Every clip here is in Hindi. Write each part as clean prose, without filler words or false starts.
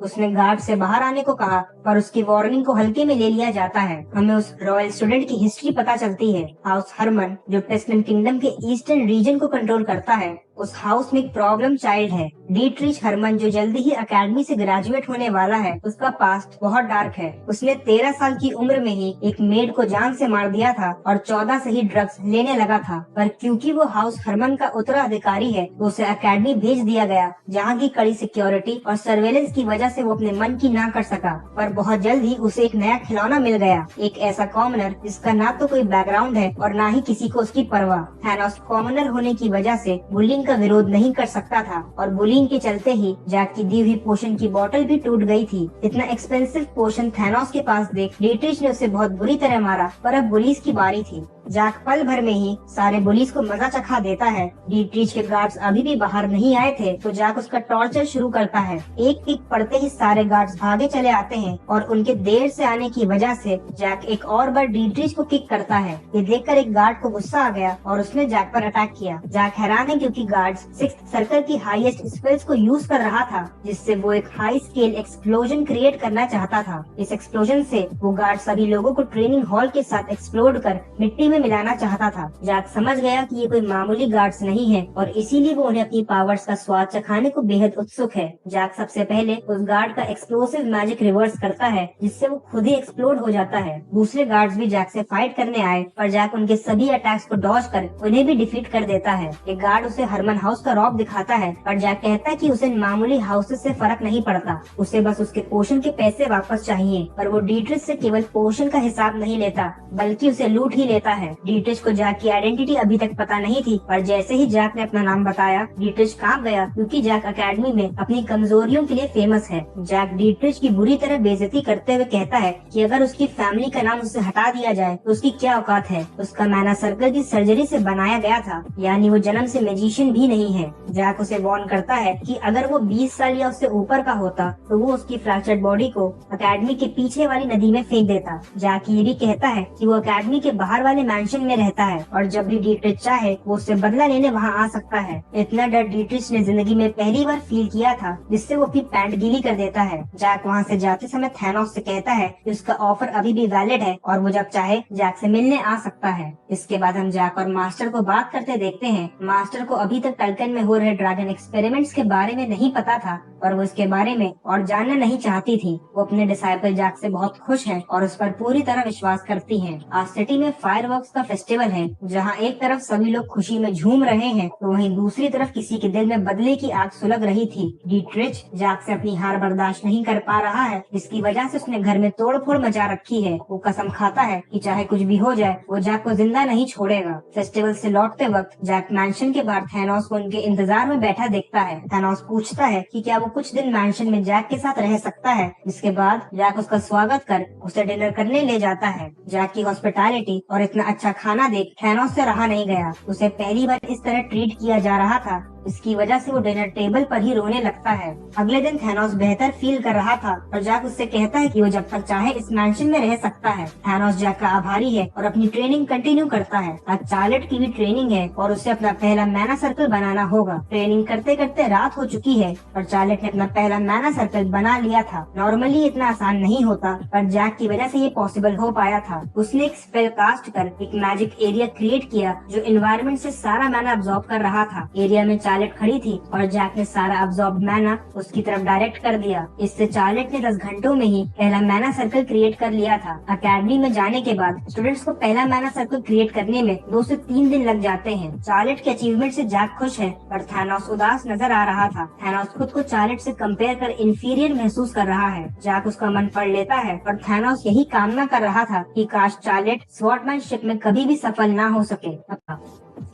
उसने गार्ड से बाहर आने को कहा, पर उसकी वार्निंग को हल्के में ले लिया जाता है। हमें उस रॉयल स्टूडेंट की हिस्ट्री पता चलती है। हाउस हरमन, जो टेस्टन किंगडम के ईस्टर्न रीजन को कंट्रोल करता है, उस हाउस में एक प्रॉब्लम चाइल्ड है, डीट्रिच हरमन, जो जल्दी ही अकेडमी से ग्रेजुएट होने वाला है। उसका पास्ट बहुत डार्क है। उसने 13 साल की उम्र में ही एक मेड को जान से मार दिया था और 14 से ही ड्रग्स लेने लगा था। पर क्योंकि वो हाउस हरमन का उत्तराधिकारी है, तो उसे अकेडमी भेज दिया गया, जहाँ की कड़ी सिक्योरिटी और सर्वेलेंस की वजह से वो अपने मन की ना कर सका। पर बहुत जल्द ही उसे एक नया खिलौना मिल गया, एक ऐसा कॉमनर जिसका ना तो कोई बैकग्राउंड है और ना ही किसी को उसकी परवाह। थैनोस कॉमनर होने की वजह से बुलिंग का विरोध नहीं कर सकता था, और बुलिंग के चलते ही जैक की दी हुई पोशन की बोतल भी टूट गई थी। इतना एक्सपेंसिव पोशन थैनोस के पास देख डीट्रिच ने उसे बहुत बुरी तरह मारा, पर अब बुलीज की बारी थी। जैक पल भर में ही सारे बुलीज को मजा चखा देता है। डीट्रिच के गार्ड्स अभी भी बाहर नहीं आए थे, तो जैक उसका टॉर्चर शुरू करता है। एक किक पड़ते ही सारे गार्ड्स भागे चले आते हैं, और उनके देर से आने की वजह से जैक एक और बार डीट्रिच को किक करता है। ये देखकर एक गार्ड को गुस्सा आ गया और उसने जैक पर अटैक किया। जैक हैरान है क्योंकि गार्ड्स 6th सर्कल की हाईएस्ट स्पेल्स को यूज कर रहा था, जिससे वो एक हाई स्केल एक्सप्लोजन क्रिएट करना चाहता था। इस एक्सप्लोजन से वो गार्ड सभी लोगों को ट्रेनिंग हॉल के साथ एक्सप्लोड कर मिट्टी में मिलाना चाहता था। जैक समझ गया कि ये कोई मामूली गार्ड्स नहीं है, और इसीलिए वो उन्हें अपनी पावर्स का स्वाद चखाने को बेहद उत्सुक है। जैक सबसे पहले उस गार्ड का एक्सप्लोसिव मैजिक रिवर्स करता है, जिससे वो खुद ही एक्सप्लोड हो जाता है। दूसरे गार्ड्स भी जैक से फाइट करने आए, पर जैक उनके सभी अटैक्स को डॉज कर उन्हें भी डिफीट कर देता है। एक गार्ड उसे हरमन हाउस का रॉब दिखाता है, पर जैक कहता है कि उसे मामूली हाउसेस से फर्क नहीं पड़ता, उसे बस उसके पोशन के पैसे वापस चाहिए। पर वो डीट्रिच से केवल पोशन का हिसाब नहीं लेता, बल्कि उसे लूट ही लेता है। डीट्रिच को जैक की आइडेंटिटी अभी तक पता नहीं थी, पर जैसे ही जैक ने अपना नाम बताया, डीट्रिच कांप गया, क्योंकि जैक अकेडमी में अपनी कमजोरियों के लिए फेमस है। जैक डीट्रिच की बुरी तरह बेइज्जती करते हुए कहता है कि अगर उसकी फैमिली का नाम उससे हटा दिया जाए तो उसकी क्या औकात है। उसका मैना सर्कल की सर्जरी से बनाया गया था, यानी वो जन्म से मैजिशियन भी नहीं है। जैक उसे वार्न करता है कि अगर वो 20 साल या उससे ऊपर का होता तो वो उसकी फ्रैक्चर्ड बॉडी को अकेडमी के पीछे वाली नदी में फेंक देता। जैक ये भी कहता है कि वो अकेडमी के बाहर वाले मैंशन में रहता है, और जब भी डीट्रिच चाहे वो उससे बदला लेने वहाँ आ सकता है। इतना डर डीट्रिच ने जिंदगी में पहली बार फील किया था, जिससे वो अपनी पैंट गीली कर देता है। जैक वहाँ से जाते समय थैनोस से कहता है कि उसका ऑफर अभी भी वैलिड है, और वो जब चाहे जैक से मिलने आ सकता है। इसके बाद हम जैक और मास्टर को बात करते देखते हैं। मास्टर को अभी तक टल्कन में हो रहे ड्रैगन एक्सपेरिमेंट्स के बारे में नहीं पता था, पर वो इसके बारे में और जानना नहीं चाहती थी। वो अपने डिसाइपल जैक से बहुत खुश है और उस पर पूरी तरह विश्वास करती है। आज सिटी में फायरवर्क्स का फेस्टिवल है, जहाँ एक तरफ सभी लोग खुशी में झूम रहे हैं, तो वहीं दूसरी तरफ किसी के दिल में बदले की आग सुलग रही थी। डीट्रिच जैक से अपनी हार बर्दाश्त नहीं कर पा रहा है, जिसकी वजह से उसने घर में तोड़फोड़ मचा रखी है। वो कसम खाता है कि चाहे कुछ भी हो जाए, वो जैक को जिंदा नहीं छोड़ेगा। फेस्टिवल से लौटते वक्त जैक मैंशन के बाहर थैनोस को उनके इंतजार में बैठा देखता है। थैनोस पूछता है कि क्या वो कुछ दिन मैंशन में जैक के साथ रह सकता है, जिसके बाद जैक उसका स्वागत कर उसे डिनर करने ले जाता है। जैक की हॉस्पिटैलिटी और इतना अच्छा खाना देख थैनोस से रहा नहीं गया। उसे पहली बार इस तरह ट्रीट किया जा रहा था, इसकी वजह से वो डिनर टेबल पर ही रोने लगता है। अगले दिन थैनोस बेहतर फील कर रहा था, और जैक उससे कहता है कि वो जब तक चाहे इस मैंशन में रह सकता है। थैनोस जैक का आभारी है और अपनी ट्रेनिंग कंटिन्यू करता है। आज चार्लेट की भी ट्रेनिंग है और उसे अपना पहला मैना सर्कल बनाना होगा। ट्रेनिंग करते करते रात हो चुकी है और चार्लेट ने अपना पहला मैना सर्कल बना लिया था। नॉर्मली इतना आसान नहीं होता, पर जैक की वजह से ये पॉसिबल हो पाया था। उसने एक स्पेल कास्ट कर एक मैजिक एरिया क्रिएट किया, जो एनवायरनमेंट से सारा मैना अब्सॉर्ब कर रहा था। एरिया में चार्लेट खड़ी थी और जैक ने सारा अब्सॉर्ब मैना उसकी तरफ डायरेक्ट कर दिया। इससे चार्लेट ने 10 घंटों में ही पहला मैना सर्कल क्रिएट कर लिया था। अकेडमी में जाने के बाद स्टूडेंट्स को पहला मैना सर्कल क्रिएट करने में 2 से 3 दिन लग जाते हैं। चार्लेट के अचीवमेंट से जैक खुश है, पर थैनोस उदास नजर आ रहा था। थैनोस खुद को चार्लेट से कंपेयर कर इंफीरियर महसूस कर रहा है। जैक उसका मन पढ़ लेता है, और थैनोस यही कामना कर रहा था कि काश चार्लेट स्वॉर्डमैनशिप में कभी भी सफल ना हो सके।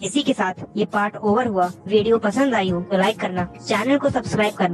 इसी के साथ ये पार्ट ओवर हुआ। वीडियो पसंद आई हो तो लाइक करना, चैनल को सब्सक्राइब करना।